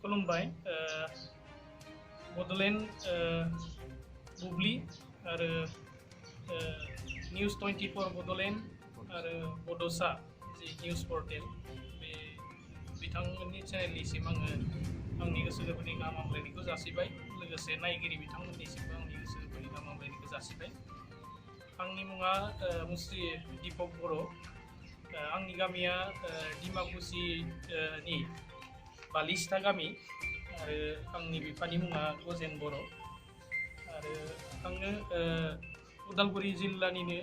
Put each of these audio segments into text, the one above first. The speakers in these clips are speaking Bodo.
खुलुमबाय बड'लेण्ड बुब्लि आरो निउज 24 बड'लेण्ड आरो बड'सा जि निउज पर्टेल बे बिथांमोननि चेनेलनिसिम आङो आंनि गोसो गोरबोनि गाहाम हामलायनायखौ जासिबाय लोगोसे नायगिरि बिथांमोननिसिमबो आंनि गोसो गोरबोनि गाहाम हामलायनायखौ जासिबाय आंनि मुङा मुस्रि दीपक बर' आंनि गामिया डिमाकुसिनि बालिस्ता गामि आरो आंनि बिफानि मुङा गजेन बर' आरो आङो उदालगुरि जिल्लानिनो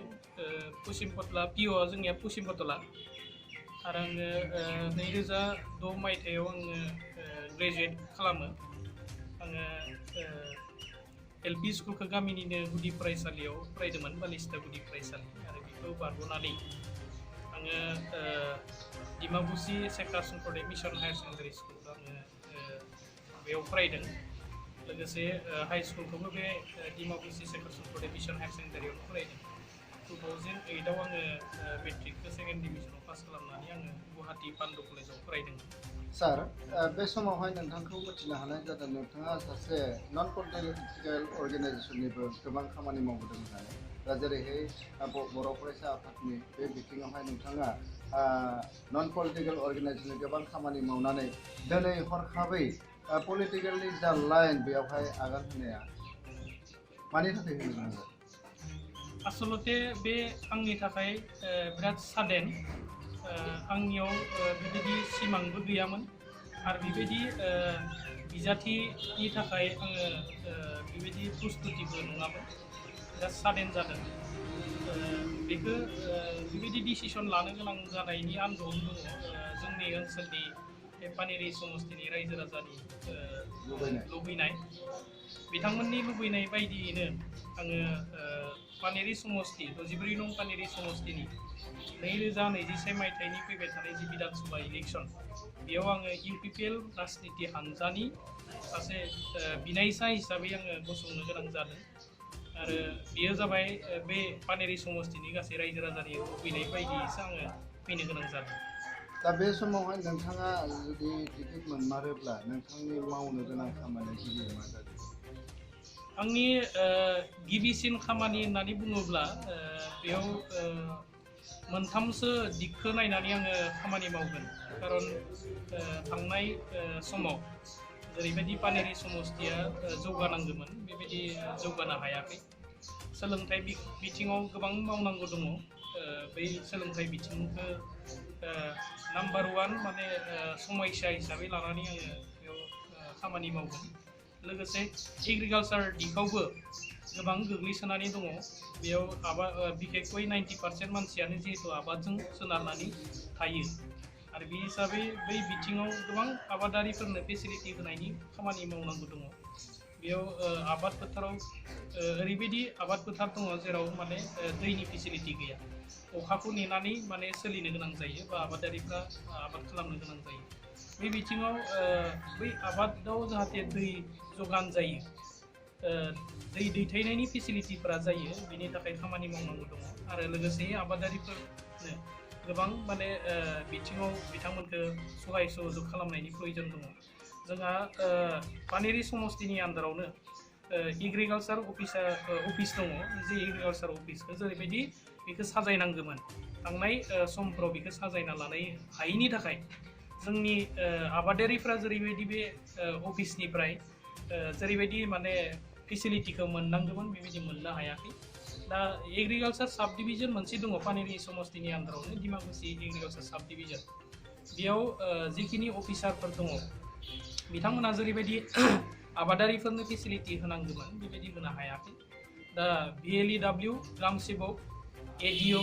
पश्चिम कटला पिअ'आ जोंनिया पश्चिम कटला आरो आङो 2006 मायथाइयाव आङो ग्रेजुवेट खालामो आङो एलपि स्कुलखौ गामिनिनो गुदि फरायसालियाव फरायदोंमोन बालिस्ता गुदि फरायसालि आरो बेखौ बारग'नानै आङो डिमाकुसि सेक्रा Sankardev mission higher secondary school आङो बेयाव फरायदों लोगोसे हाई स्कुलखौबो बे डिमाकुसि सेक्रा संकरदेब मिशन हायार सेकेन्डारियावनो फरायदों 2008आव आङो मेट्रिकखौ सेकेन्ड डिभिजनाव पास खालामनानै आङो गुवाहाटी पान्डु कलेजाव फरायदों सार बे समावहाय नोंथांखौ मिथिनो हानाय जादों नोंथाङा सासे नन पलिटिकेल अर्गेनाइजेसननिबो गोबां खामानि मावबोदों होननानै दा जेरैहाय बर' फरायसा आफादनि बे बिथिङावहाय नोंथाङा नन पलिटिकेल अर्गेनाइजेसननि गोबां खामानि मावनानै दिनै हरखाबै पलिटिकेलनि जा लाइन बेयावहाय आगान होनाया मानि थाखाय होनो गोनां जादों आसलते बे आंनि थाखाय बिराद सादेन आंनियाव बेबायदि सिमांबो गैयामोन आरो बेबायदि बिजाथिनि थाखाय आङो बेबायदि प्रस्तुतिबो नङामोन बिराद सादेन जादों बेखौ बेबायदि डिसिसन लानो गोनां जानायनि आन्दोआवनो दङ जोंनि ओनसोलनि पानेरि समस्तिनि रायजो राजानि लुबैनाय बिथांमोननि लुबैनाय बायदियैनो आङो पानेरि समस्ति 64 नं पानेरि समस्तिनि 2021 मायथाइनि फैबाय थानाय जि विधान सभा इलेक्शन बेयाव आङो इउपिपिएल राजनिति हान्जानि सासे बिनायसा हिसाबै आङो गसंनो गोनां जादों आरो बेयो जाबाय बे पानेरि समस्तिनि गासै रायजो राजानि लुबैनाय बायदियैसो आङो फैनो गोनां जादों दा बे समावहाय नोंथाङा जुदि टिकेट मोनमारोब्ला नोंथांनि मावनो गोनां खामानिया गिबि मा जागोन आंनि गिबिसिन खामानि होननानै बुङोब्ला बेयाव मोनथामसो दिगखौ नायनानै आङो खामानि मावगोन खारन थांनाय समाव जेरैबायदि पानेरि समस्तिया जौगानांगौमोन बेबायदि जौगानो हायाखै सोलोंथाइ बिथिङाव गोबां मावनांगौ दङ बै सोलोंथाइ बिथिंखौ नाम्बार 1 माने समयसा हिसाबै लानानै आङो बेयाव खामानि मावगोन लोगोसे एग्रिकालचार दिगावबो गोबां गोग्लैसोनानै दङ बेयाव आबाद बिखेखै 90% मानसियानो जिहेतु आबादजों सोनारनानै थायो आरो बे हिसाबै बै बिथिङाव गोबां आबादारिफोरनो फेसिलिटि होनायनि खामानि मावनांगौ दङ बेयाव आबाद फोथाराव ओरैबायदि आबाद फोथार दङ जेराव माने दैनि फेसिलिटि गैया अखाखौ नेनानै माने सोलिनो गोनां जायो बा आबादारिफ्रा आबाद खालामनो गोनां जायो बे बिथिङाव बै आबादाव जाहाथे दै जगान जायो दै दैथायनायनि फेसिलिटिफोरा जायो बेनि थाखाय खामानि मावनांगौ दङ आरो लोगोसे आबादारिफोरनो गोबां माने बिथिङाव बिथांमोनखौ सहाय सहयोग खालामनायनि प्रयोजन दङ जोंहा पानेरि समस्तिनि आन्दारावनो एग्रिकालचार अफिस दङ जे एग्रिकालचार अफिसखौ जेरैबायदि बेखौ साजायनांगौमोन थांनाय समफ्राव बेखौ साजायना लानाय हायैनि थाखाय जोंनि आबादारिफ्रा जेरैबायदि बे अफिसनिफ्राय जेरैबायदि माने फेसिलिटिखौ मोननांगौमोन बेबायदि मोननो हायाखै दा एग्रिकालचार साब डिभिजन मोनसे दङ पानेरि समस्तिनि आन्दारावनो डिमाकुसि एग्रिकालचार साब डिभिजन बेयाव जिखिनि अफिसारफोर दङ बिथांमोना जेरैबायदि आबादारिफोरनो फेसिलिटि होनांगौमोन बेबायदि होनो हायाखै दा VLEW ग्राम सेबक ADO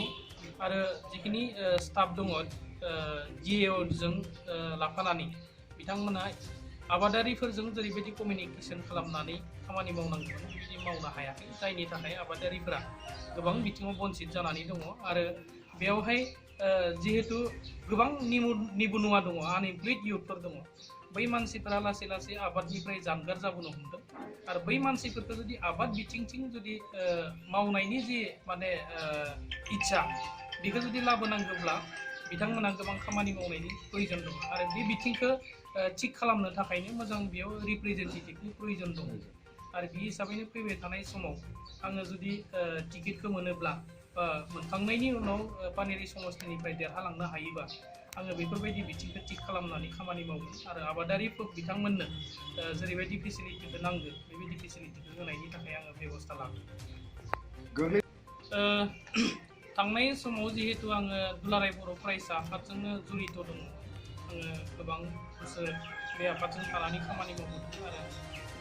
आरो जिखिनि स्टाफ दङ GAOजों लाफानानै बिथांमोना आबादारिफोरजों जेरैबायदि कमिउनिकेसन खालामनानै खामानि मावनांगौमोन बेबायदि मावनो हायाखै जायनि थाखाय आबादारिफोरा गोबां बिथिङाव बन्सित जानानै दङ आरो बेयावहाय जिहेतु गोबां निबुनुवा दङ आनएमप्लयड इयुथफोर दङ बै मानसिफोरा लासै लासै आबादनिफ्राय जानगार जाबोनो हमदों आरो बै मानसिफोरखौ जुदि आबाद बिथिंथिं जुदि मावनायनि जि माने इच्छा बेखौ जुदि लाबोनांगौब्ला बिथांमोना गोबां खामानि मावनायनि प्रयोजन दङ आरो बे बिथिंखौ थिग खालामनो थाखायनो मोजां बेयाव रिप्रेजेन्टेटिभनि प्रयोजन दं आरो बे हिसाबैनो फैबाय थानाय समाव आङो जुदि टिकेटखौ मोनोब्ला बा मोनखांनायनि उनाव पानेरि समष्टिनिफ्राय देरहालांनो हायोबा आङो बेफोरबायदि बिथिंखौ थिग खालामनानै खामानि मावगोन आरो आबादारिफोर बिथांमोननो जेरैबायदि फेसिलिटिखौ नांगौ बेबायदि फेसिलिटिखौ होनायनि थाखाय आङो बेबस्था लागोन। थांनाय समाव जिहेतु आङो दुलाराय बर' फरायसा आफादजोंनो जड़ित दङ आङो गोबां बोसोर बे आफादजों थानानै खामानि मावबोदों आरो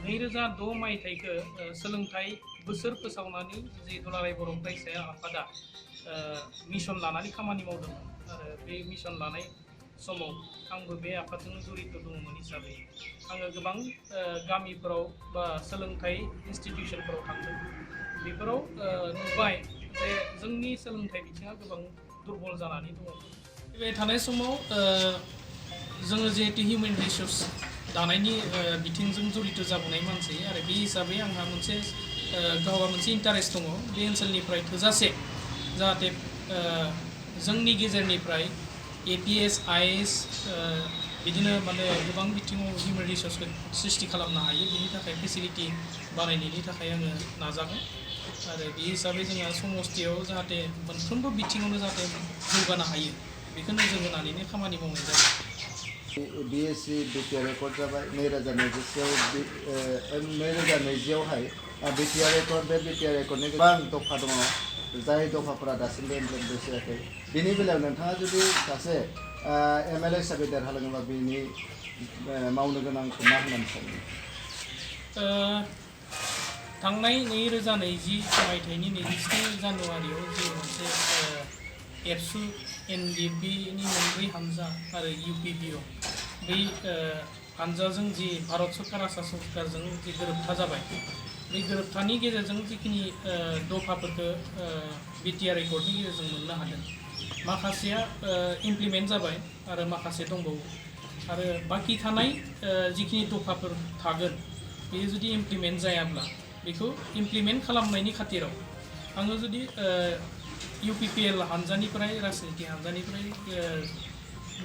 2006 मायथाइखौ सोलोंथाइ बोसोर फोसावनानै जि दुलाराय बर' फरायसा आफादा मिशन लानानै खामानि मावदोंमोन आरो बे मिशन लानाय समाव आंबो बे आफादजों जड़ित दङमोन हिसाबै आङो गोबां गामिफोराव बा सोलोंथाइ इन्स्टिटिउसनफोराव थांदों बेफोराव नुबाय जे जोंनि सोलोंथाइ बिथिङा गोबां दुर्बल जानानै दङ। फैबाय थानाय समाव जोङो जिहेतु हिउमेन रिसोर्स दानायनि बिथिंजों जड़ित जाबोनाय मानसि आरो बे हिसाबै आंहा मोनसे गावहा मोनसे इन्टारेस्ट दङ बे ओनसोलनिफ्राय थोजासे जाहाथे जोंनि गेजेरनिफ्राय APS IAS बिदिनो माने गोबां बिथिङाव हिउमेन रिसोर्सखौ सृष्टि खालामनो हायो बिनि थाखाय फेसिलिटि बानायनायनि थाखाय आङो नाजागोन आरो बे हिसाबै जोंहा समष्टियाव जाहाथे मोनफ्रोमबो बिथिङावनो जाहाथे जौगानो हायो बेखौ नोजोर होनानैनो खामानि मावनाय जायो। BSc BTR रेकर्ड जाबाय 2020आवहाय BTR रेकर्ड बे BTR रेकर्डनि गोबां दफा दङ जाय दफाफोरा दासिमबो इमप्लिमेन्ट जायाखै बेनि बेलायाव नोंथाङा जुदि सासे MLA हिसाबै देरहालाङोबा बेनि मावनो गोनांखौ मा होननानै सानो? थांनाय 2020 मायथाइनि 27 जानुवारियाव जि मोनसे एबसु NDPनि मोनब्रै हानजा आरो UPBO बै हानजाजों जि भारत सरकार आसाम सरकारजों जि गोरोबथा जाबाय बे गोरोबथानि गेजेरजों जिखिनि दफाफोरखौ BTR रेकर्डनि गेजेरजों मोननो हादों माखासेया इमप्लिमेन्ट जाबाय आरो माखासे दंबावो आरो बाखि थानाय जिखिनि दफाफोर थागोन बेयो जुदि इमप्लिमेन्ट जायाब्ला बेखौ इमप्लिमेन्ट खालामनायनि खाथिराव आङो जुदि UPPL हानजानिफ्राय राजनिति हानजानिफ्राय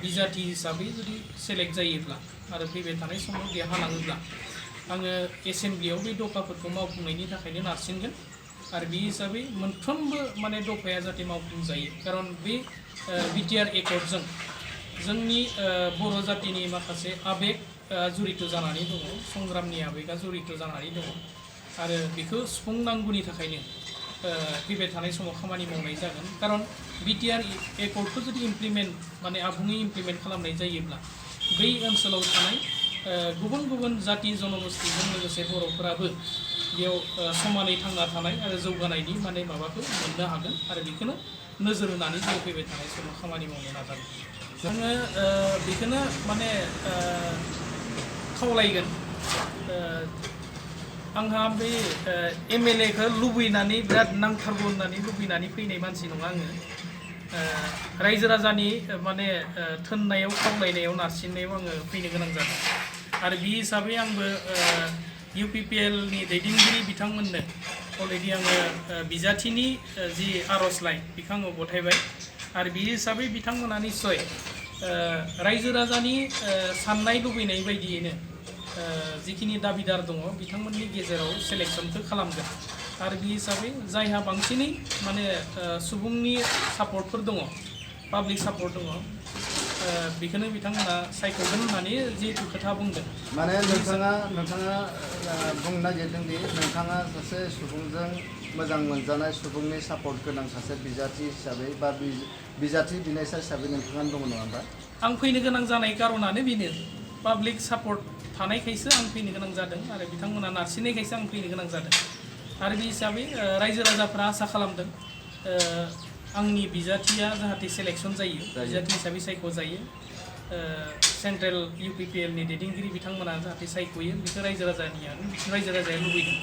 बिजाथि हिसाबै जुदि सेलेक्ट जायोब्ला आरो फैबाय थानाय समाव देरहालाङोब्ला आङो एसेमब्लियाव बे दफाफोरखौ मावफुंनायनि थाखायनो नारसिनगोन आरो बे हिसाबै मोनफ्रोमबो माने दफाया जाहाथे मावफुंजायो खारन बे BTR एकर्डजों जोंनि बर' जातिनि माखासे आबेग जड़ित जानानै दङ संग्रामनि आबेगा जड़ित जानानै दङ आरो बेखौ सुफुंनांगौनि थाखायनो फैबाय थानाय समाव खामानि मावनाय जागोन खारन BTR एकर्डखौ जुदि इमप्लिमेन्ट माने आबुङै इमप्लिमेन्ट खालामनाय जायोब्ला बै ओनसोलाव थानाय गुबुन गुबुन जाति जनगोष्ठीजों लोगोसे बर'फोराबो बेयाव समानै थांना थानाय आरो जौगानायनि माने माबाखौ मोननो हागोन आरो बेखौनो नोजोर होनानै जों फैबाय थानाय समाव खामानि मावनो नाजागोन। आङो बेखौनो माने खावलायगोन आंहा बे MLAखौ लुबैनानै बिराद नांथारगौ होननानै लुबैनानै फैनाय मानसि नङा आङो रायजो राजानि माने थोननायाव खावलायनायाव नारसिननायाव आङो फैनो गोनां जादों आरो बे हिसाबै आंबो UPPLनि दैदेनगिरि बिथांमोननो अलरेडि आङो बिजाथिनि जि आर'जलाइ बेखौ आङो गथायबाय आरो बे हिसाबै बिथांमोना निस्सय रायजो राजानि साननाय लुबैनाय बायदियैनो जिखिनि दाबिदार दङ बिथांमोननि गेजेराव सेलेक्सनखौ खालामगोन आरो बे हिसाबै जायहा बांसिनै माने सुबुंनि सापर्टफोर दङ पाब्लिक सापर्ट दङ बेखौनो बिथांमोना सायख'गोन होननानै जिहेतु खोथा बुंदों। माने नोंथाङा बुंनो नागिरदों दि नोंथाङा सासे सुबुंजों मोजां मोनजानाय सुबुंनि सापर्ट गोनां सासे बिजाथि हिसाबै बा बिजाथि बिनायसा हिसाबै नोंथाङा दङ नङा होमबा? आं फैनो गोनां जानाय कारनानो बेनो पाब्लिक सापर्ट थानायखायसो आं फैनो गोनां जादों आरो बिथांमोना नारसिननायखायसो आं फैनो गोनां जादों आरो बे हिसाबै रायजो राजाफ्रा आसा खालामदों आंनि बिजाथिया जाहाथे सेलेक्सन जायो बिजाथि हिसाबै सायख'जायो सेन्ट्रेल UPPLनि दैदेनगिरि बिथांमोना जाहाथे सायख'यो बेखौ रायजो राजाया लुबैदों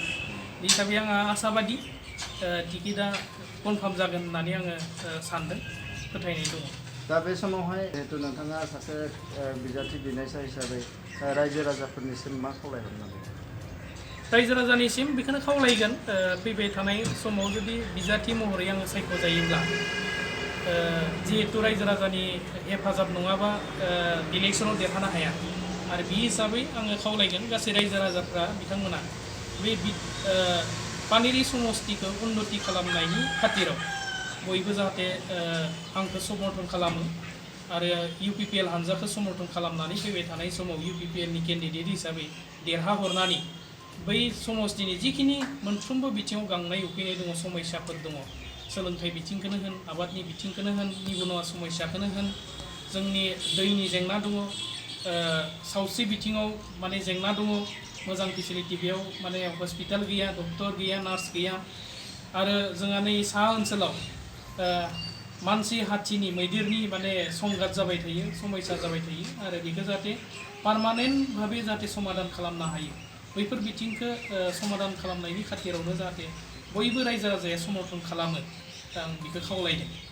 बे हिसाबै आंहा आसाबादि टिकेटआ कनफार्म जागोन होननानै आङो सानदों फोथायनाय दङ। दा बे समावहाय जिहेतु नोंथाङा सासे बिजाथि बिनायसा हिसाबै रायजो राजाफोरनिसिम मा खावलायहरनांगौ? रायजो राजानिसिम बेखौनो खावलायगोन फैबाय थानाय समाव जुदि बिजाथि महरै आङो सायख'जायोब्ला जिहेतु रायजो राजानि हेफाजाब नङाबा इलेक्सनाव देरहानो हाया आरो बे हिसाबै आङो खावलायगोन गासै रायजो राजाफ्रा बिथांमोना बे पानेरि समस्तिखौ उन्नति खालामनायनि खाथिराव बयबो जाहाथे आंखौ समर्थन खालामो आरो UPPL हान्जाखौ समर्थन खालामनानै फैबाय थानाय समाव UPPL नि केन्डिडेट हिसाबै देरहाहरनानै बै समस्तिनि जिखिनि मोनफ्रोमबो बिथिङाव गांनाय उखैनाय दङ समस्याफोर दङ सोलोंथाइ बिथिंखौनो होन आबादनि बिथिंखौनो होन निबनुवा समस्याखौनो होन जोंनि दैनि जेंना दङ सावस्रि बिथिङाव माने जेंना दङ मोजां फेसिलिटि बेयाव माने हस्पिटाल गैया डक्टर गैया नार्स गैया आरो जोंहा नै साहा ओनसोलाव मानसि हाथिनि मैदेरनि माने संघात जाबाय थायो समस्या जाबाय थायो आरो बेखौ जाहाथे पार्मानेन्ट भाबै जाहाथे समाधान खालामनो हायो बैफोर बिथिंखौ समाधान खालामनायनि खाथिरावनो जाहाथे बयबो रायजो राजाया समर्थन खालामो आं बेखौ खावलायदों।